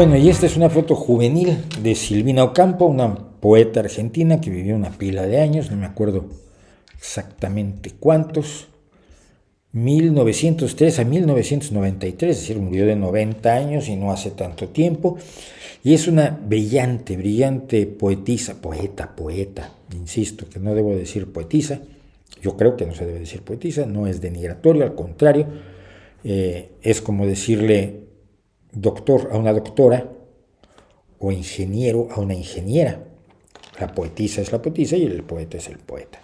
Bueno, y esta es una foto juvenil de Silvina Ocampo, una poeta argentina que vivió una pila de años, no me acuerdo exactamente cuántos, 1903 a 1993, es decir, murió de 90 años y no hace tanto tiempo, y es una brillante poetisa, poeta, insisto, que no debo decir poetisa, yo creo que no se debe decir poetisa, no es denigratorio, al contrario, es como decirle doctor a una doctora o ingeniero a una ingeniera. La poetisa es la poetisa y el poeta es el poeta.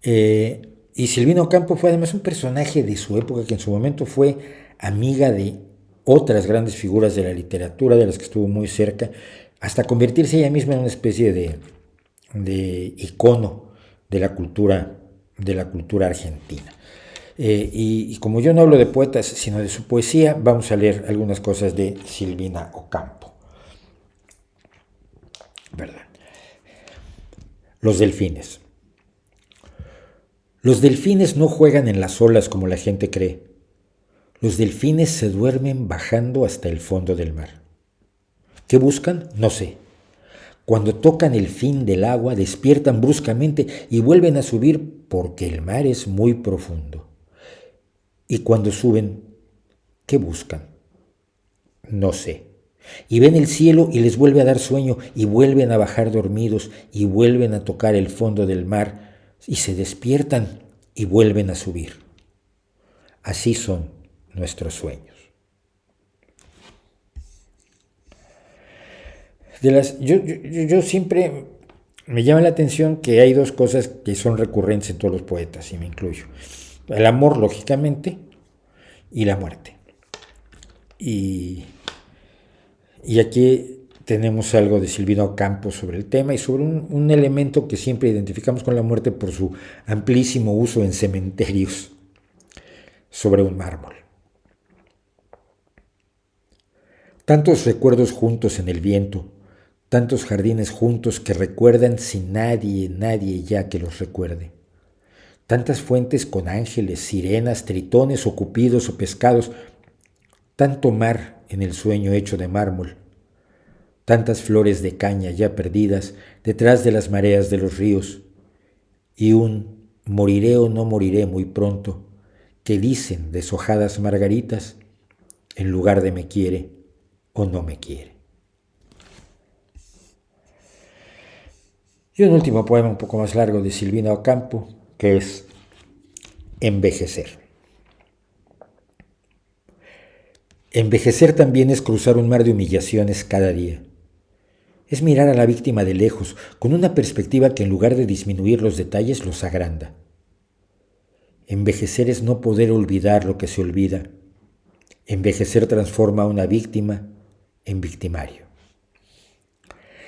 Y Silvina Ocampo fue además un personaje de su época que en su momento fue amiga de otras grandes figuras de la literatura, de las que estuvo muy cerca, hasta convertirse ella misma en una especie de icono de la cultura argentina. Y como yo no hablo de poetas, sino de su poesía, vamos a leer algunas cosas de Silvina Ocampo. ¿Verdad? Los delfines. Los delfines no juegan en las olas como la gente cree. Los delfines se duermen bajando hasta el fondo del mar. ¿Qué buscan? No sé. Cuando tocan el fin del agua, despiertan bruscamente y vuelven a subir porque el mar es muy profundo. Y cuando suben, ¿qué buscan? No sé. Y ven el cielo y les vuelve a dar sueño y vuelven a bajar dormidos y vuelven a tocar el fondo del mar y se despiertan y vuelven a subir. Así son nuestros sueños. Yo siempre me llama la atención que hay dos cosas que son recurrentes en todos los poetas, y me incluyo. El amor, lógicamente, y la muerte. Y aquí tenemos algo de Silvina Ocampo sobre el tema y sobre un elemento que siempre identificamos con la muerte por su amplísimo uso en cementerios, sobre un mármol. Tantos recuerdos juntos en el viento, tantos jardines juntos que recuerdan sin nadie ya que los recuerde. Tantas fuentes con ángeles, sirenas, tritones o cupidos o pescados, tanto mar en el sueño hecho de mármol, tantas flores de caña ya perdidas detrás de las mareas de los ríos, y un moriré o no moriré muy pronto, que dicen deshojadas margaritas, en lugar de me quiere o no me quiere. Y un último poema un poco más largo de Silvina Ocampo, que es Envejecer. Envejecer también es cruzar un mar de humillaciones cada día. Es mirar a la víctima de lejos, con una perspectiva que en lugar de disminuir los detalles los agranda. Envejecer es no poder olvidar lo que se olvida. Envejecer transforma a una víctima en victimario.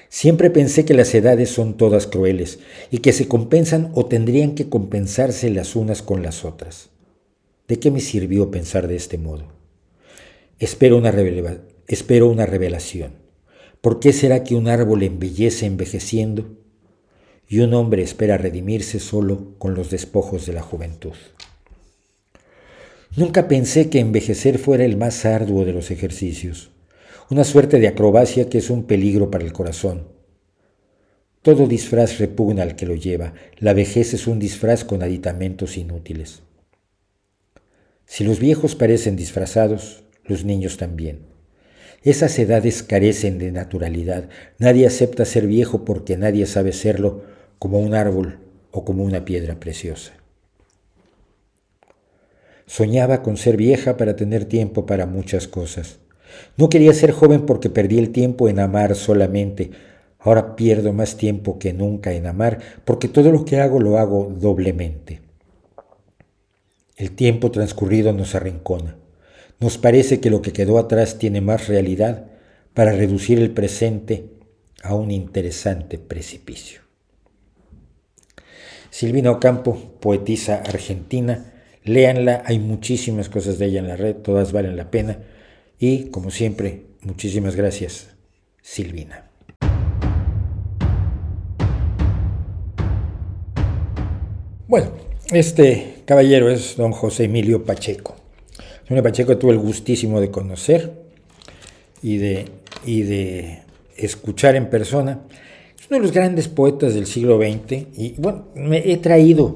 Siempre pensé que las edades son todas crueles y que se compensan o tendrían que compensarse las unas con las otras. ¿De qué me sirvió pensar de este modo? Espero una revelación. ¿Por qué será que un árbol embellece envejeciendo y un hombre espera redimirse solo con los despojos de la juventud? Nunca pensé que envejecer fuera el más arduo de los ejercicios, una suerte de acrobacia que es un peligro para el corazón. Todo disfraz repugna al que lo lleva, la vejez es un disfraz con aditamentos inútiles. Si los viejos parecen disfrazados, los niños también. Esas edades carecen de naturalidad, nadie acepta ser viejo porque nadie sabe serlo como un árbol o como una piedra preciosa. Soñaba con ser vieja para tener tiempo para muchas cosas. No quería ser joven porque perdí el tiempo en amar solamente. Ahora pierdo más tiempo que nunca en amar porque todo lo que hago lo hago doblemente. El tiempo transcurrido nos arrincona. Nos parece que lo que quedó atrás tiene más realidad para reducir el presente a un interesante precipicio. Silvina Ocampo, poetisa argentina, léanla, hay muchísimas cosas de ella en la red, todas valen la pena. Y, como siempre, muchísimas gracias, Silvina. Bueno, este caballero es don José Emilio Pacheco. Don Pacheco tuve el gustísimo de conocer. y de escuchar en persona. Es uno de los grandes poetas del siglo XX y bueno,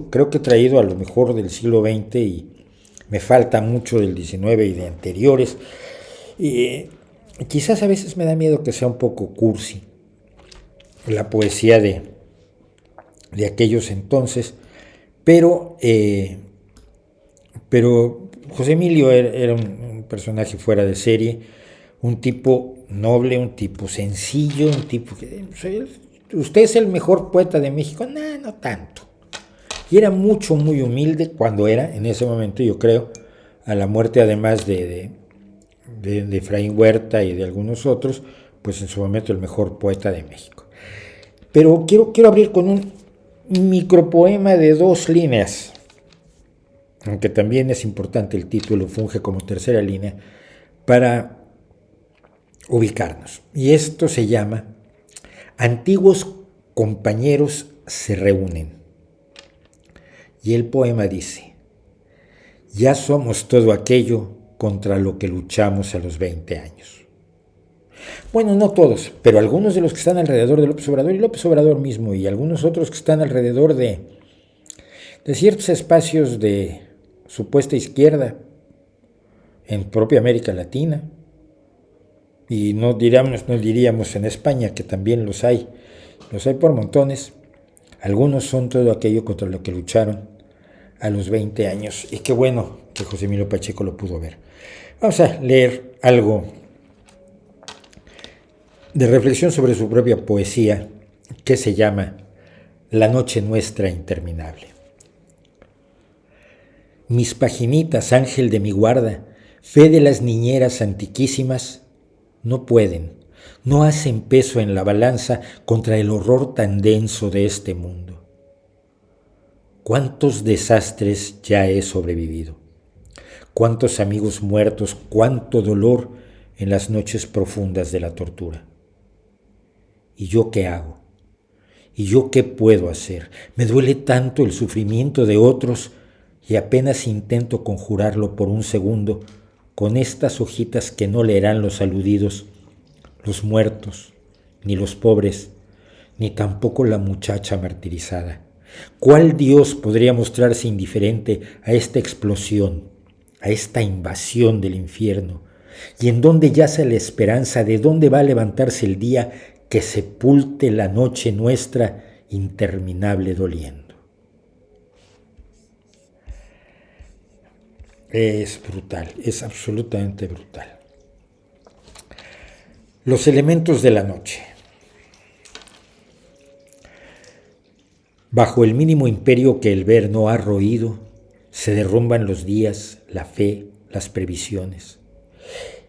creo que he traído a lo mejor del siglo XX y me falta mucho del XIX y de anteriores. Y quizás a veces me da miedo que sea un poco cursi la poesía de aquellos entonces, pero José Emilio era un personaje fuera de serie, un tipo noble, un tipo sencillo, un tipo que... ¿Usted es el mejor poeta de México? No, no tanto. Y era muy humilde cuando era, en ese momento yo creo, a la muerte además de Efraín Huerta y de algunos otros, pues en su momento el mejor poeta de México. Pero quiero abrir con un micropoema de 2 líneas, aunque también es importante el título, funge como tercera línea, para ubicarnos. Y esto se llama Antiguos compañeros se reúnen. Y el poema dice: ya somos todo aquello contra lo que luchamos a los 20 años. Bueno, no todos, pero algunos de los que están alrededor de López Obrador y López Obrador mismo, y algunos otros que están alrededor de ciertos espacios de supuesta izquierda en propia América Latina, y no diríamos en España, que también los hay por montones. Algunos son todo aquello contra lo que lucharon a los 20 años, y qué bueno que José Emilio Pacheco lo pudo ver. Vamos a leer algo de reflexión sobre su propia poesía, que se llama La noche nuestra interminable. Mis paginitas, ángel de mi guarda, fe de las niñeras antiquísimas, no pueden, no hacen peso en la balanza contra el horror tan denso de este mundo. ¿Cuántos desastres ya he sobrevivido? ¿Cuántos amigos muertos? ¿Cuánto dolor en las noches profundas de la tortura? ¿Y yo qué hago? ¿Y yo qué puedo hacer? Me duele tanto el sufrimiento de otros y apenas intento conjurarlo por un segundo con estas hojitas que no leerán los aludidos, los muertos, ni los pobres, ni tampoco la muchacha martirizada. ¿Cuál Dios podría mostrarse indiferente a esta explosión, a esta invasión del infierno? ¿Y en dónde yace la esperanza? ¿De dónde va a levantarse el día que sepulte la noche nuestra interminable doliendo? Es brutal, es absolutamente brutal. Los elementos de la noche. Bajo el mínimo imperio que el ver no ha roído, se derrumban los días, la fe, las previsiones.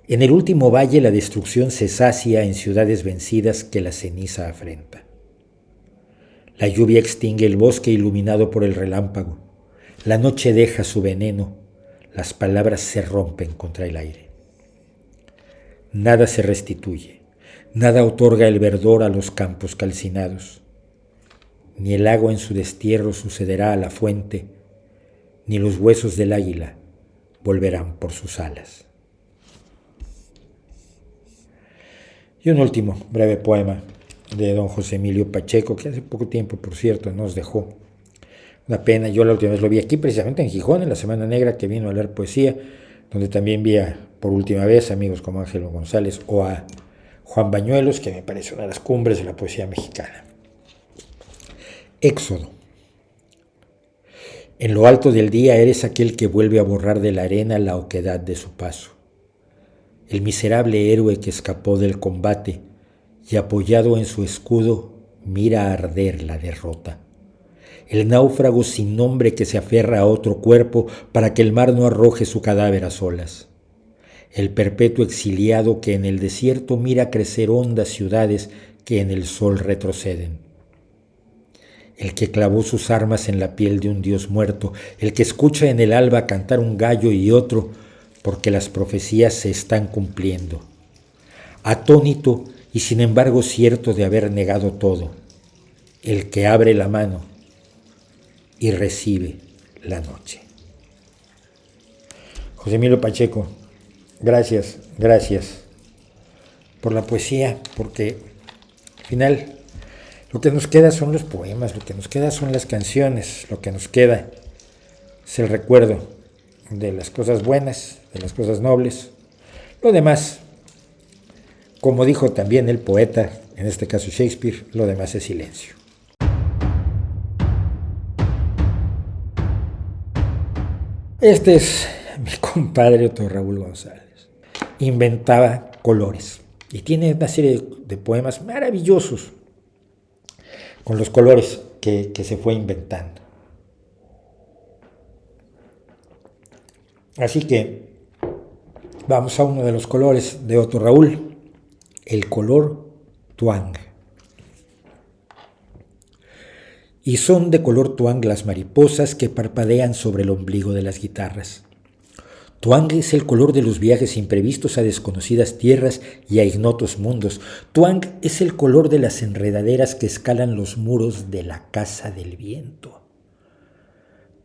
En el último valle la destrucción se sacia en ciudades vencidas que la ceniza afrenta. La lluvia extingue el bosque iluminado por el relámpago. La noche deja su veneno. Las palabras se rompen contra el aire. Nada se restituye, nada otorga el verdor a los campos calcinados. Ni el agua en su destierro sucederá a la fuente, ni los huesos del águila volverán por sus alas. Y un último breve poema de don José Emilio Pacheco, que hace poco tiempo, por cierto, nos dejó. Una pena, yo la última vez lo vi aquí precisamente en Gijón, en la Semana Negra, que vino a leer poesía, donde también vi por última vez amigos como Ángelo González o a Juan Bañuelos, que me parece una de las cumbres de la poesía mexicana. Éxodo. En lo alto del día eres aquel que vuelve a borrar de la arena la oquedad de su paso. El miserable héroe que escapó del combate y apoyado en su escudo mira arder la derrota. El náufrago sin nombre que se aferra a otro cuerpo para que el mar no arroje su cadáver a solas. El perpetuo exiliado que en el desierto mira crecer hondas ciudades que en el sol retroceden. El que clavó sus armas en la piel de un dios muerto, el que escucha en el alba cantar un gallo y otro, porque las profecías se están cumpliendo. Atónito y sin embargo cierto de haber negado todo, el que abre la mano y recibe la noche. José Emilio Pacheco, gracias por la poesía, porque al final lo que nos queda son los poemas, lo que nos queda son las canciones, lo que nos queda es el recuerdo de las cosas buenas, de las cosas nobles. Lo demás, como dijo también el poeta, en este caso Shakespeare, lo demás es silencio. Este es mi compadre Otto Raúl González. Inventaba colores y tiene una serie de poemas maravillosos con los colores que se fue inventando. Así que vamos a uno de los colores de Otto Raúl, el color tuang. Y son de color tuang las mariposas que parpadean sobre el ombligo de las guitarras. Tuang es el color de los viajes imprevistos a desconocidas tierras y a ignotos mundos. Tuang es el color de las enredaderas que escalan los muros de la casa del viento.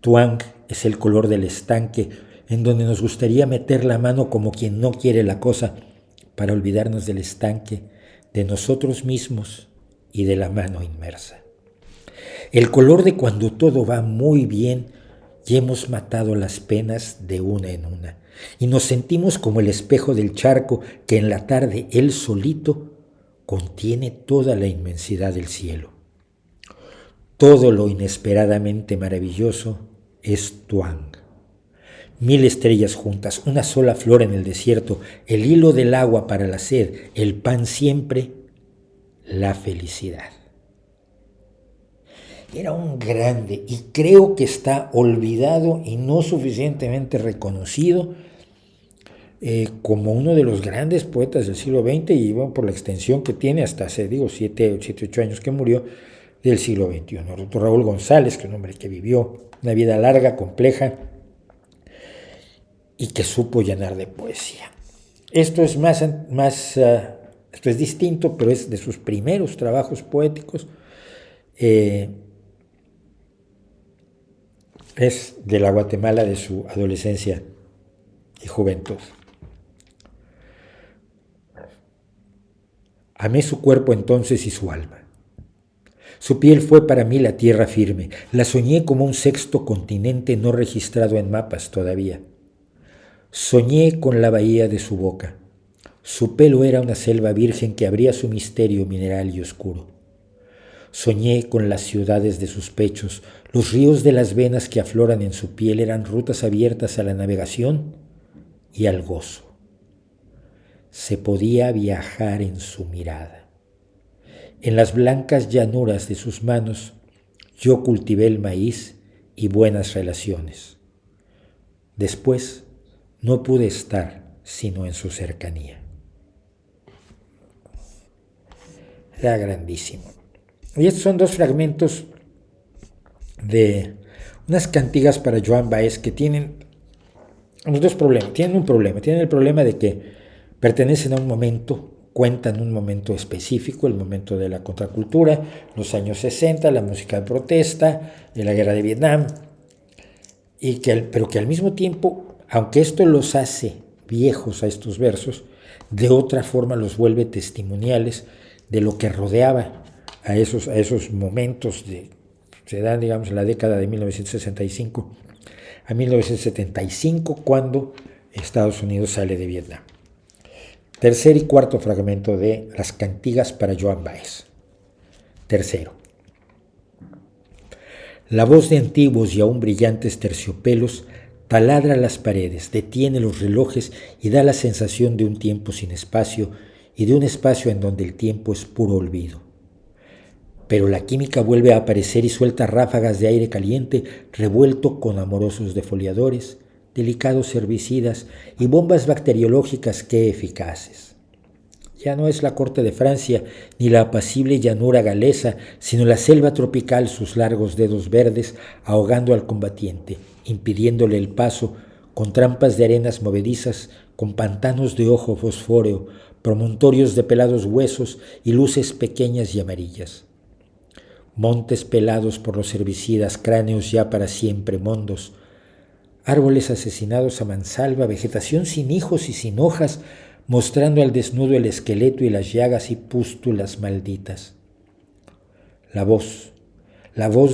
Tuang es el color del estanque en donde nos gustaría meter la mano como quien no quiere la cosa para olvidarnos del estanque, de nosotros mismos y de la mano inmersa. El color de cuando todo va muy bien y hemos matado las penas de una en una, y nos sentimos como el espejo del charco que en la tarde él solito contiene toda la inmensidad del cielo. Todo lo inesperadamente maravilloso es tuang. 1000 estrellas juntas, una sola flor en el desierto, el hilo del agua para la sed, el pan siempre, la felicidad. Era un grande y creo que está olvidado y no suficientemente reconocido como uno de los grandes poetas del siglo XX y bueno, por la extensión que tiene hasta hace, 8 años que murió, del siglo XXI. Otto Raúl González, que es un hombre que vivió una vida larga, compleja y que supo llenar de poesía. Esto es esto es distinto, pero es de sus primeros trabajos poéticos. Es de la Guatemala de su adolescencia y juventud. Amé su cuerpo entonces y su alma. Su piel fue para mí la tierra firme. La soñé como un sexto continente no registrado en mapas todavía. Soñé con la bahía de su boca. Su pelo era una selva virgen que abría su misterio mineral y oscuro. Soñé con las ciudades de sus pechos. Los ríos de las venas que afloran en su piel eran rutas abiertas a la navegación y al gozo. Se podía viajar en su mirada. En las blancas llanuras de sus manos yo cultivé el maíz y buenas relaciones. Después no pude estar sino en su cercanía. Era grandísimo. Y estos son dos fragmentos de unas cantigas para Joan Baez que tienen los dos problemas. Tienen un problema. Tienen el problema de que pertenecen a un momento, cuentan un momento específico, el momento de la contracultura, los años 60, la música de protesta, de la guerra de Vietnam, pero que al mismo tiempo, aunque esto los hace viejos a estos versos, de otra forma los vuelve testimoniales de lo que rodeaba a esos momentos se dan, digamos, en la década de 1965 a 1975, cuando Estados Unidos sale de Vietnam. Tercer y cuarto fragmento de las cantigas para Joan Baez. Tercero. La voz de antiguos y aún brillantes terciopelos taladra las paredes, detiene los relojes y da la sensación de un tiempo sin espacio y de un espacio en donde el tiempo es puro olvido. Pero la química vuelve a aparecer y suelta ráfagas de aire caliente revuelto con amorosos defoliadores, delicados herbicidas y bombas bacteriológicas que eficaces. Ya no es la corte de Francia ni la apacible llanura galesa, sino la selva tropical, sus largos dedos verdes ahogando al combatiente, impidiéndole el paso, con trampas de arenas movedizas, con pantanos de ojo fosfóreo, promontorios de pelados huesos y luces pequeñas y amarillas. Montes pelados por los herbicidas, cráneos ya para siempre mondos, árboles asesinados a mansalva, vegetación sin hijos y sin hojas, mostrando al desnudo el esqueleto y las llagas y pústulas malditas. La voz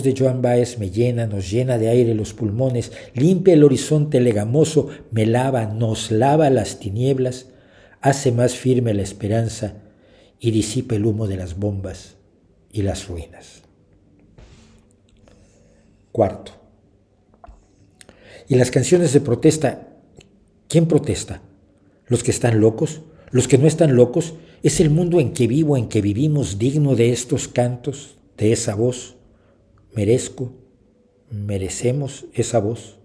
de Joan Baez me llena, nos llena de aire los pulmones, limpia el horizonte legamoso, me lava, nos lava las tinieblas, hace más firme la esperanza y disipa el humo de las bombas y las ruinas. Cuarto. Y las canciones de protesta, ¿quién protesta? ¿Los que están locos? ¿Los que no están locos? ¿Es el mundo en que vivo, en que vivimos, digno de estos cantos, de esa voz? ¿Merezco? ¿Merecemos esa voz?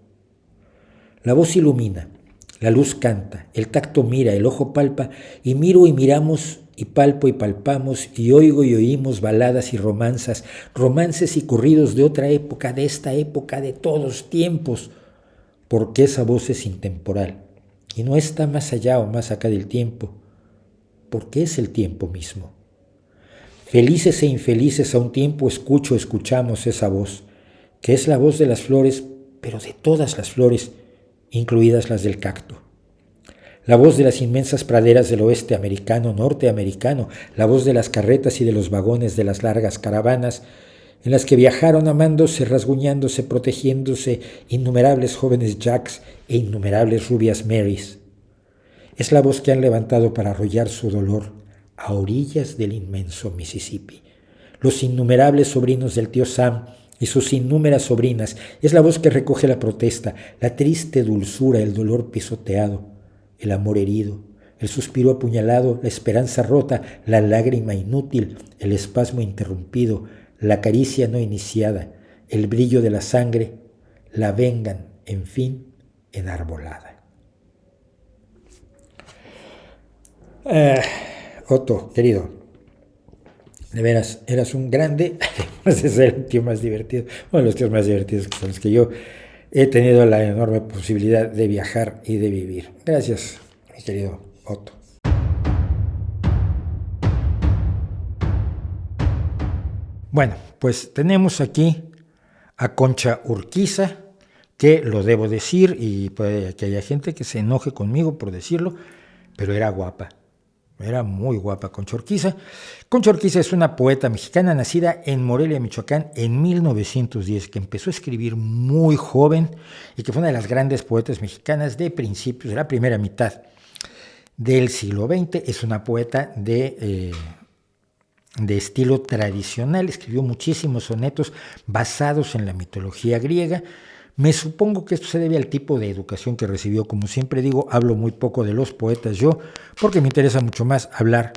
La voz ilumina, la luz canta, el tacto mira, el ojo palpa, y miro y miramos, y palpo y palpamos, y oigo y oímos baladas y romanzas, romances y corridos de otra época, de esta época, de todos tiempos, porque esa voz es intemporal, y no está más allá o más acá del tiempo, porque es el tiempo mismo. Felices e infelices a un tiempo escuchamos esa voz, que es la voz de las flores, pero de todas las flores, incluidas las del cacto. La voz de las inmensas praderas del oeste americano, norteamericano, la voz de las carretas y de los vagones de las largas caravanas, en las que viajaron amándose, rasguñándose, protegiéndose innumerables jóvenes Jacks e innumerables rubias Marys. Es la voz que han levantado para arrollar su dolor a orillas del inmenso Mississippi. Los innumerables sobrinos del tío Sam y sus innúmeras sobrinas, es la voz que recoge la protesta, la triste dulzura, el dolor pisoteado, el amor herido, el suspiro apuñalado, la esperanza rota, la lágrima inútil, el espasmo interrumpido, la caricia no iniciada, el brillo de la sangre, la vengan, en fin, enarbolada. Otto, querido, de veras, eras un grande, además de ser el tío más divertido, uno de los tíos más divertidos con los que yo he tenido la enorme posibilidad de viajar y de vivir. Gracias, mi querido Otto. Bueno, pues tenemos aquí a Concha Urquiza, que lo debo decir, y puede que haya gente que se enoje conmigo por decirlo, pero era guapa. Era muy guapa Concha Urquiza. Concha Urquiza es una poeta mexicana nacida en Morelia, Michoacán, en 1910, que empezó a escribir muy joven y que fue una de las grandes poetas mexicanas de principios de la primera mitad del siglo XX. Es una poeta de estilo tradicional, escribió muchísimos sonetos basados en la mitología griega. Me supongo que esto se debe al tipo de educación que recibió. Como siempre digo, hablo muy poco de los poetas yo, porque me interesa mucho más hablar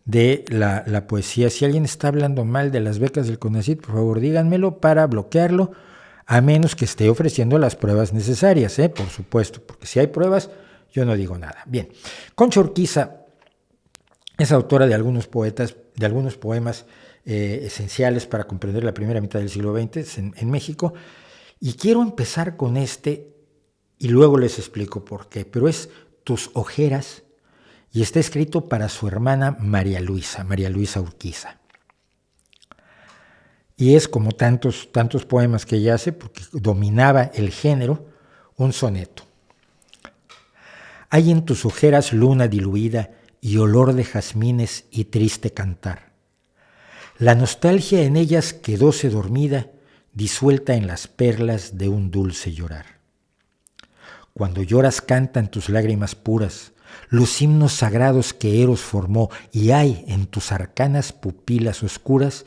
de la poesía. Si alguien está hablando mal de las becas del CONACYT, por favor díganmelo para bloquearlo, a menos que esté ofreciendo las pruebas necesarias, por supuesto, porque si hay pruebas, yo no digo nada. Bien, Concha Urquiza es autora de algunos poemas esenciales para comprender la primera mitad del siglo XX en México. Y quiero empezar con este y luego les explico por qué, pero es Tus ojeras y está escrito para su hermana María Luisa Urquiza. Y es como tantos poemas que ella hace, porque dominaba el género, un soneto. Hay en tus ojeras luna diluida y olor de jazmines y triste cantar. La nostalgia en ellas quedóse dormida, disuelta en las perlas de un dulce llorar. Cuando lloras cantan tus lágrimas puras, los himnos sagrados que Eros formó, y hay en tus arcanas pupilas oscuras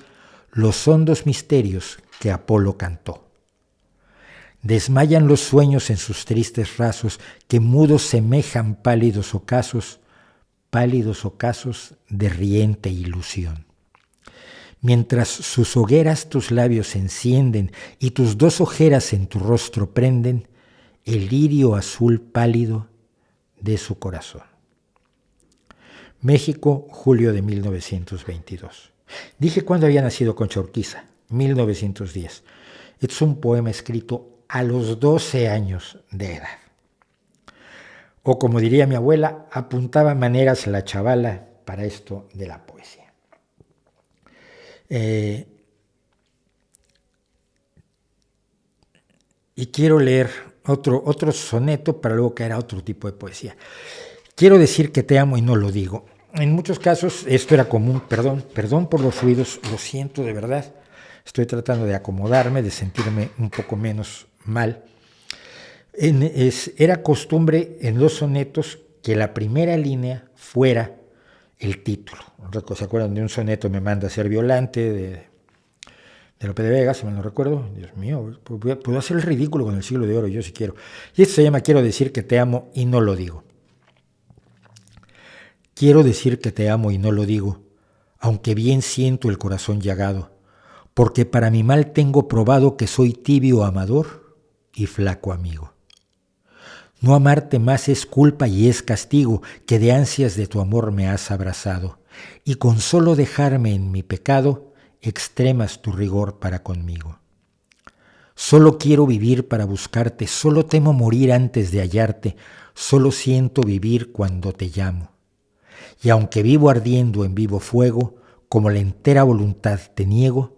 los hondos misterios que Apolo cantó. Desmayan los sueños en sus tristes rasos, que mudos semejan pálidos ocasos de riente ilusión. Mientras sus hogueras tus labios encienden y tus dos ojeras en tu rostro prenden el lirio azul pálido de su corazón. México, julio de 1922. Dije cuándo había nacido Concha Urquiza, 1910. Es un poema escrito a los 12 años de edad. O como diría mi abuela, apuntaba maneras la chavala para esto de la poesía. Y quiero leer otro soneto para luego caer a otro tipo de poesía. Quiero decir que te amo y no lo digo. En muchos casos esto era común. Perdón por los ruidos, lo siento de verdad. Estoy tratando de acomodarme, de sentirme un poco menos mal. Era costumbre en los sonetos que la primera línea fuera el título. ¿Se acuerdan de un soneto, Me manda a ser Violante, de Lope de Vega, si mal no recuerdo? Dios mío, puedo hacer el ridículo con el siglo de oro, yo sí quiero. Y esto se llama Quiero decir que te amo y no lo digo. Quiero decir que te amo y no lo digo, aunque bien siento el corazón llagado, porque para mi mal tengo probado que soy tibio amador y flaco amigo. No amarte más es culpa y es castigo, que de ansias de tu amor me has abrazado, y con solo dejarme en mi pecado, extremas tu rigor para conmigo. Solo quiero vivir para buscarte, solo temo morir antes de hallarte, solo siento vivir cuando te llamo. Y aunque vivo ardiendo en vivo fuego, como la entera voluntad te niego,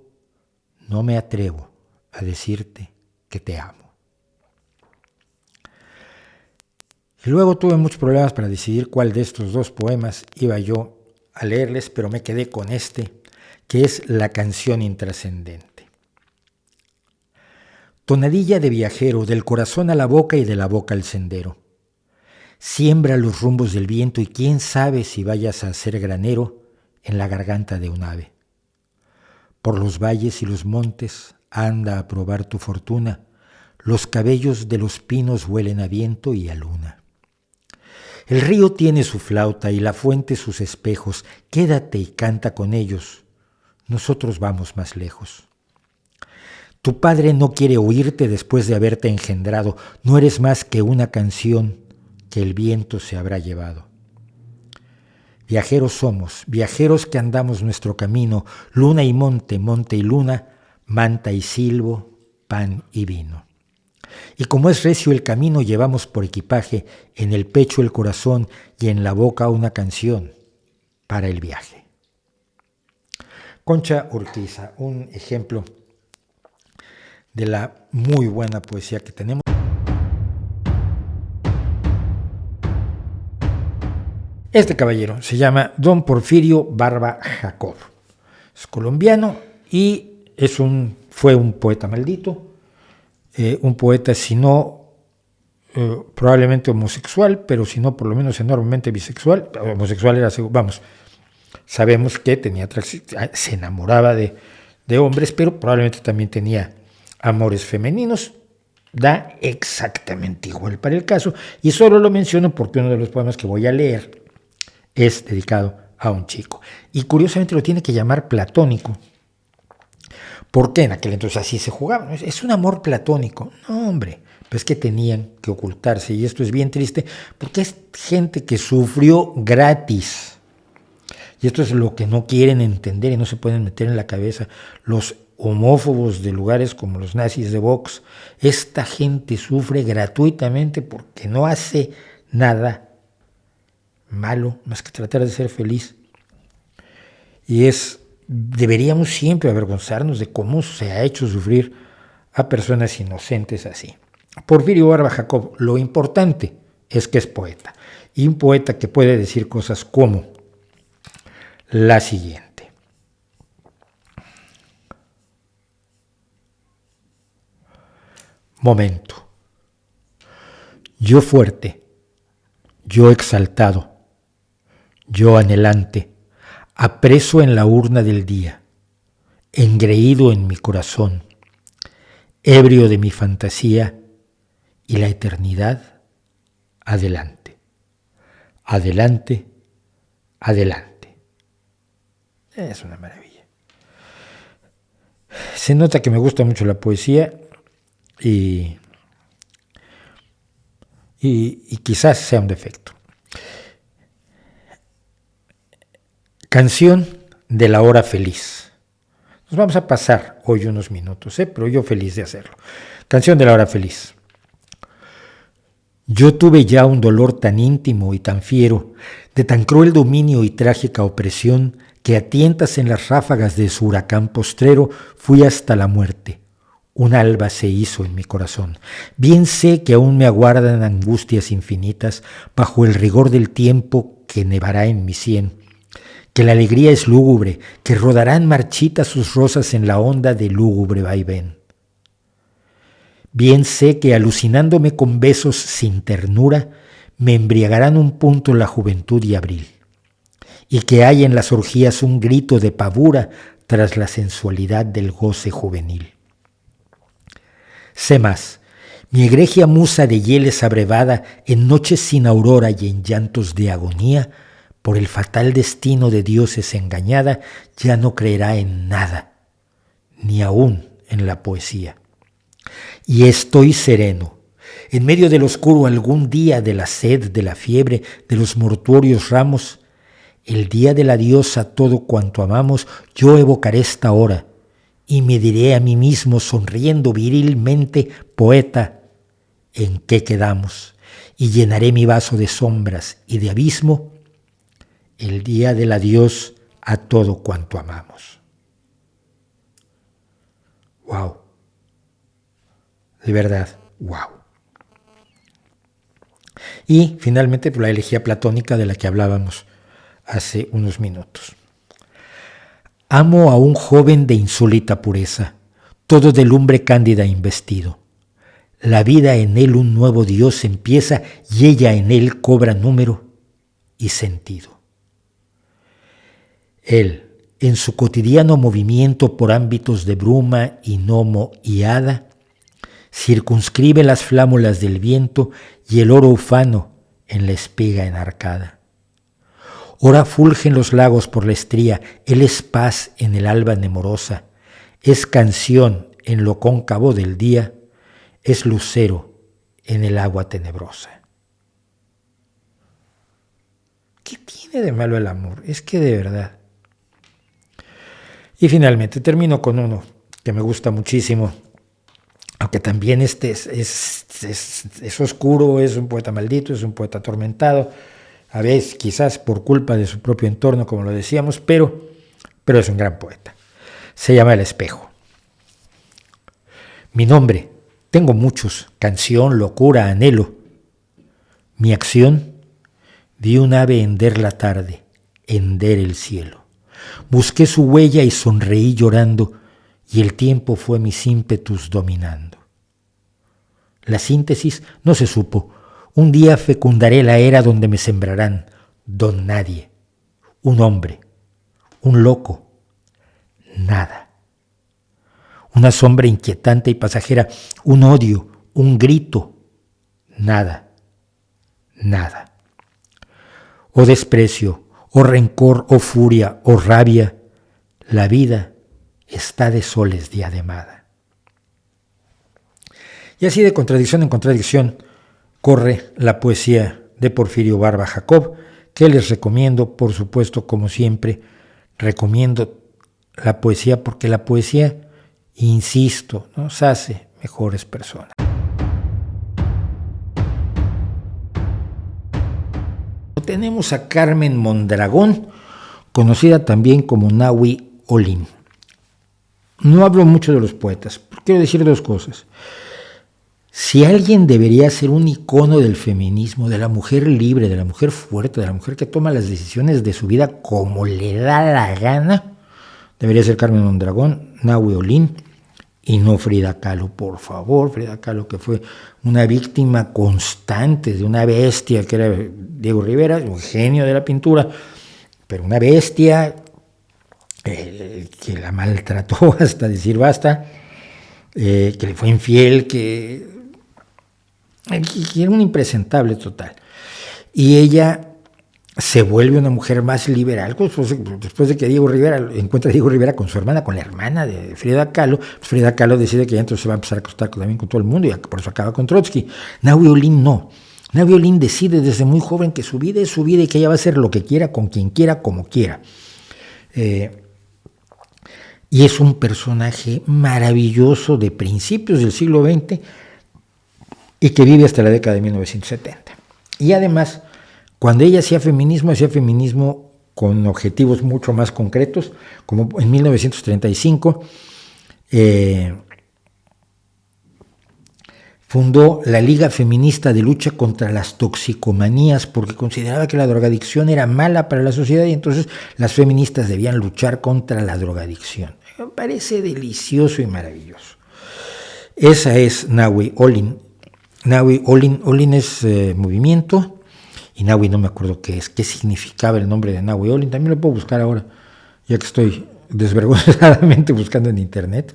no me atrevo a decirte que te amo. Y luego tuve muchos problemas para decidir cuál de estos dos poemas iba yo a leerles, pero me quedé con este, que es La canción intrascendente. Tonadilla de viajero, del corazón a la boca y de la boca al sendero. Siembra los rumbos del viento y quién sabe si vayas a ser granero en la garganta de un ave. Por los valles y los montes anda a probar tu fortuna, los cabellos de los pinos huelen a viento y a luna. El río tiene su flauta y la fuente sus espejos, quédate y canta con ellos, nosotros vamos más lejos. Tu padre no quiere oírte después de haberte engendrado, no eres más que una canción que el viento se habrá llevado. Viajeros somos, viajeros que andamos nuestro camino, luna y monte, monte y luna, manta y silbo, pan y vino. Y como es recio el camino, llevamos por equipaje en el pecho el corazón y en la boca una canción para el viaje. Concha Urquiza, un ejemplo de la muy buena poesía que tenemos. Este caballero se llama Don Porfirio Barba Jacob. Es colombiano y fue un poeta maldito. Un poeta, si no probablemente homosexual, pero si no por lo menos enormemente bisexual. Homosexual era, sabemos que tenía se enamoraba de hombres, pero probablemente también tenía amores femeninos. Da exactamente igual para el caso, y solo lo menciono porque uno de los poemas que voy a leer es dedicado a un chico. Y curiosamente lo tiene que llamar platónico. ¿Por qué en aquel entonces así se jugaba? Es un amor platónico. No, hombre, pues que tenían que ocultarse. Y esto es bien triste porque es gente que sufrió gratis. Y esto es lo que no quieren entender y no se pueden meter en la cabeza los homófobos de lugares como los nazis de Vox. Esta gente sufre gratuitamente porque no hace nada malo más que tratar de ser feliz. Y deberíamos siempre avergonzarnos de cómo se ha hecho sufrir a personas inocentes así. Porfirio Barba Jacob, lo importante es que es poeta, y un poeta que puede decir cosas como la siguiente. Momento. Yo fuerte, yo exaltado, yo anhelante, apreso en la urna del día, engreído en mi corazón, ebrio de mi fantasía y la eternidad, adelante, adelante, adelante. Es una maravilla. Se nota que me gusta mucho la poesía y quizás sea un defecto. Canción de la hora feliz. Nos vamos a pasar hoy unos minutos, pero yo feliz de hacerlo. Canción de la hora feliz. Yo tuve ya un dolor tan íntimo y tan fiero, de tan cruel dominio y trágica opresión, que a tientas en las ráfagas de su huracán postrero fui hasta la muerte, Un alba se hizo en mi corazón. Bien sé que aún me aguardan angustias infinitas bajo el rigor del tiempo que nevará en mi sien, que la alegría es lúgubre, que rodarán marchitas sus rosas en la onda de lúgubre vaivén. Bien sé que alucinándome con besos sin ternura, me embriagarán un punto la juventud y abril, y que hay en las orgías un grito de pavura tras la sensualidad del goce juvenil. Sé más, mi egregia musa de hieles abrevada en noches sin aurora y en llantos de agonía, por el fatal destino de dioses engañada, ya no creerá en nada, ni aún en la poesía. Y estoy sereno, en medio del oscuro algún día de la sed, de la fiebre, de los mortuorios ramos, el día de la diosa todo cuanto amamos, yo evocaré esta hora, y me diré a mí mismo, sonriendo virilmente, poeta, ¿en qué quedamos? Y llenaré mi vaso de sombras y de abismo, el día del adiós a todo cuanto amamos. ¡Wow! De verdad, ¡wow! Y finalmente la elegía platónica de la que hablábamos hace unos minutos. Amo a un joven de insólita pureza, todo de lumbre cándida investido. La vida en él un nuevo Dios empieza y ella en él cobra número y sentido. Él, en su cotidiano movimiento por ámbitos de bruma y gnomo y hada, circunscribe las flámulas del viento y el oro ufano en la espiga enarcada. Ora fulgen los lagos por la estría, él es paz en el alba nemorosa, es canción en lo cóncavo del día, es lucero en el agua tenebrosa. ¿Qué tiene de malo el amor? Es que de verdad. Y finalmente termino con uno que me gusta muchísimo, aunque también es oscuro, es un poeta maldito, es un poeta atormentado, a veces quizás por culpa de su propio entorno, como lo decíamos, pero es un gran poeta. Se llama El Espejo. Mi nombre, tengo muchos, canción, locura, anhelo. Mi acción, vi un ave hender la tarde, hender el cielo. Busqué su huella y sonreí llorando, y el tiempo fue mis ímpetus dominando. La síntesis no se supo. Un día fecundaré la era donde me sembrarán don nadie, un hombre, un loco, nada. Una sombra inquietante y pasajera, un odio, un grito, nada, nada. O desprecio, o rencor, o furia, o rabia, la vida está de soles diademada. Y así de contradicción en contradicción corre la poesía de Porfirio Barba Jacob, que les recomiendo, por supuesto, como siempre, recomiendo la poesía porque la poesía, insisto, nos hace mejores personas. Tenemos a Carmen Mondragón, conocida también como Nahui Olin. No hablo mucho de los poetas, quiero decir dos cosas. Si alguien debería ser un icono del feminismo, de la mujer libre, de la mujer fuerte, de la mujer que toma las decisiones de su vida como le da la gana, debería ser Carmen Mondragón, Nahui Olin y no Frida Kahlo, por favor. Frida Kahlo, que fue una víctima constante de una bestia que era Diego Rivera, un genio de la pintura, pero una bestia que la maltrató hasta decir basta, que le fue infiel, que era un impresentable total. Y ella se vuelve una mujer más liberal después de que Diego Rivera encuentra a Diego Rivera con su hermana, con la hermana de Frida Kahlo. Frida Kahlo decide que ya entonces se va a empezar a acostar también con todo el mundo y por eso acaba con Trotsky. Nahui Olin no. Nahui Olin decide desde muy joven que su vida es su vida y que ella va a hacer lo que quiera, con quien quiera, como quiera. Y es un personaje maravilloso de principios del siglo XX y que vive hasta la década de 1970. Y además, cuando ella hacía feminismo con objetivos mucho más concretos, como en 1935, fundó la Liga Feminista de Lucha contra las Toxicomanías porque consideraba que la drogadicción era mala para la sociedad y entonces las feministas debían luchar contra la drogadicción. Me parece delicioso y maravilloso. Esa es Nahui Olin. Nahui Olin es movimiento y Nahui no me acuerdo qué significaba el nombre de Nahui Olin. También lo puedo buscar ahora, ya que estoy desvergonzadamente buscando en internet.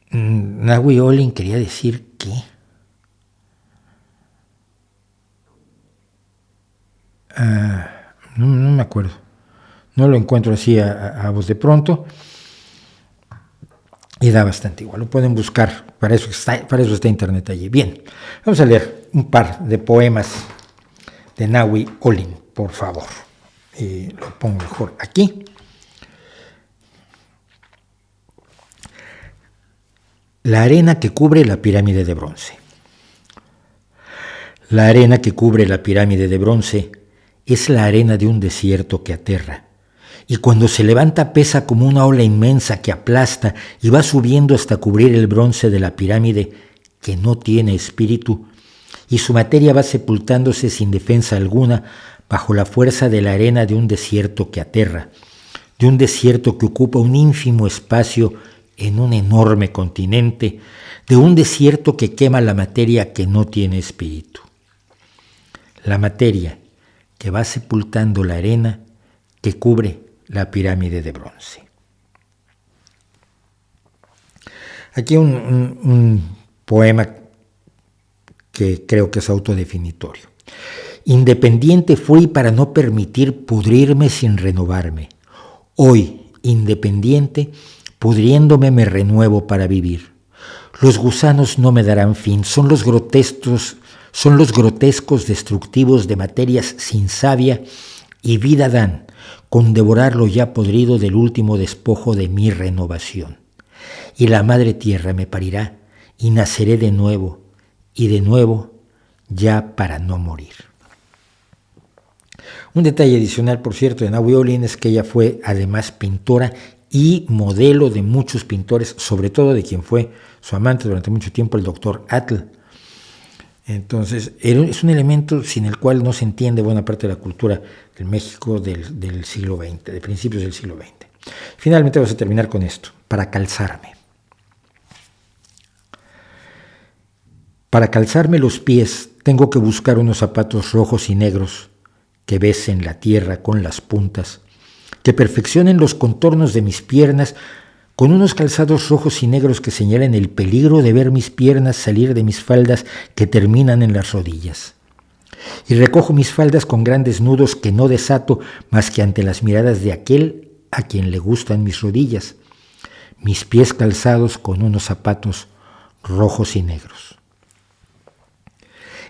Nahui Olin quería decir que no me acuerdo, no lo encuentro así a voz de pronto y da bastante igual, lo pueden buscar, para eso está internet allí. Bien, vamos a leer un par de poemas de Nahui Olin, por favor, y lo pongo mejor aquí. La arena que cubre la pirámide de bronce. La arena que cubre la pirámide de bronce es la arena de un desierto que aterra, y cuando se levanta pesa como una ola inmensa que aplasta y va subiendo hasta cubrir el bronce de la pirámide que no tiene espíritu, y su materia va sepultándose sin defensa alguna bajo la fuerza de la arena de un desierto que aterra, de un desierto que ocupa un ínfimo espacio en un enorme continente, de un desierto que quema la materia que no tiene espíritu. La materia que va sepultando la arena que cubre la pirámide de bronce. Aquí un poema que creo que es autodefinitorio. Independiente fui para no permitir pudrirme sin renovarme. Hoy, independiente, pudriéndome me renuevo para vivir. Los gusanos no me darán fin, son los grotescos destructivos de materias sin savia y vida dan, con devorar lo ya podrido del último despojo de mi renovación. Y la madre tierra me parirá y naceré de nuevo, y de nuevo ya para no morir. Un detalle adicional, por cierto, de Nahui Olin es que ella fue además pintora y modelo de muchos pintores, sobre todo de quien fue su amante durante mucho tiempo, el doctor Atl. Entonces, es un elemento sin el cual no se entiende buena parte de la cultura del México del siglo XX, de principios del siglo XX. Finalmente vamos a terminar con esto, para calzarme. Para calzarme los pies tengo que buscar unos zapatos rojos y negros que besen la tierra con las puntas, que perfeccionen los contornos de mis piernas con unos calzados rojos y negros que señalen el peligro de ver mis piernas salir de mis faldas que terminan en las rodillas. Y recojo mis faldas con grandes nudos que no desato más que ante las miradas de aquel a quien le gustan mis rodillas, mis pies calzados con unos zapatos rojos y negros.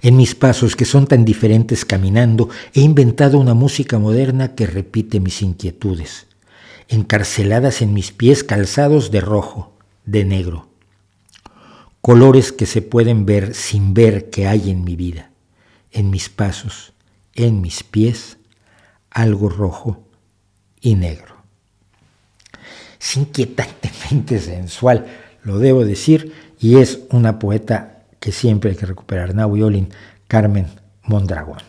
En mis pasos, que son tan diferentes caminando, he inventado una música moderna que repite mis inquietudes, encarceladas en mis pies calzados de rojo, de negro. Colores que se pueden ver sin ver que hay en mi vida, en mis pasos, en mis pies, algo rojo y negro. Es inquietantemente sensual, lo debo decir, y es una poeta que siempre hay que recuperar, Nahui Olin, Carmen Mondragón.